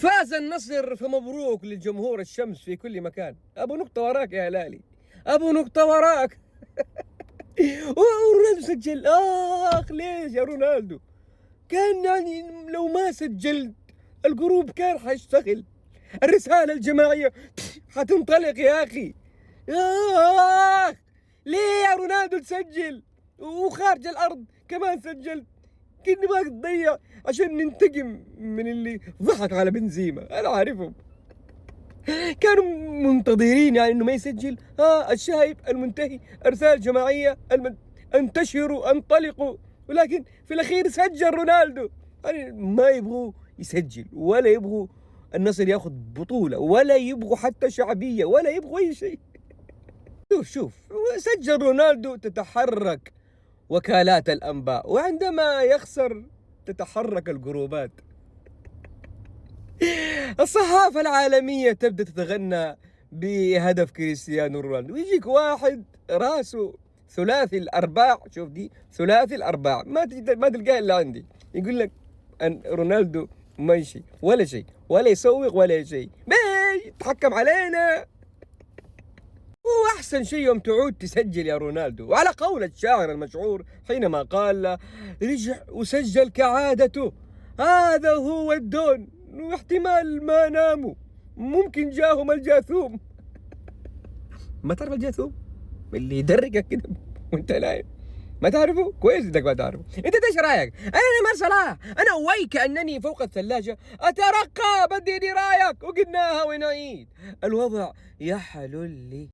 فاز النصر فمبروك للجمهور الشمس في كل مكان. ابو نقطة وراك يا هلالي، ابو نقطة وراك. ورونالدو سجل. ليش يا رونالدو؟ كان يعني لو ما سجلت الجروب كان حيشتغل، الرسالة الجماعية حتنطلق يا أخي. ليه يا رونالدو تسجل وخارج الأرض كمان سجلت؟ كنت ما تضيع عشان ننتقم من اللي ضحك على بنزيما. أنا عارفهم كانوا منتظرين يعني إنه ما يسجل. الشايب المنتهي، الرسالة الجماعية انتشروا انطلقوا، ولكن في الأخير سجل رونالدو. يعني ما يبغوا يسجل ولا يبغوا النصر ياخذ بطولة ولا يبغوا حتى شعبية ولا يبغوا أي شيء. شوف سجل رونالدو تتحرك وكالات الأنباء، وعندما يخسر تتحرك الجروبات. الصحافة العالمية تبدأ تتغنى بهدف كريستيانو رونالدو، ويجيك واحد راسه ثلاثي الأرباع. شوف دي ثلاثي الأرباع، ما تلقاه إلا عندي. يقول لك أن رونالدو ما يشي ولا شيء ولا يسوق ولا شيء، يتحكم علينا. وأحسن شيء يوم تعود تسجل يا رونالدو، وعلى قول الشاعر المشهور حينما قال رجع وسجل كعادته. هذا هو الدون، واحتمال ما ناموا، ممكن جاهم الجاثوم. ما تعرف الجاثوم اللي يدرقك كده وانت نايم؟ ما تعرفه؟ كويس انك ما تعرفه. انت ايش رايك؟ انا نيمار صلاح، انا ويك انني فوق الثلاجه اترقب، اديني رايك. وقلناها ونعيد، الوضع يحلو لي.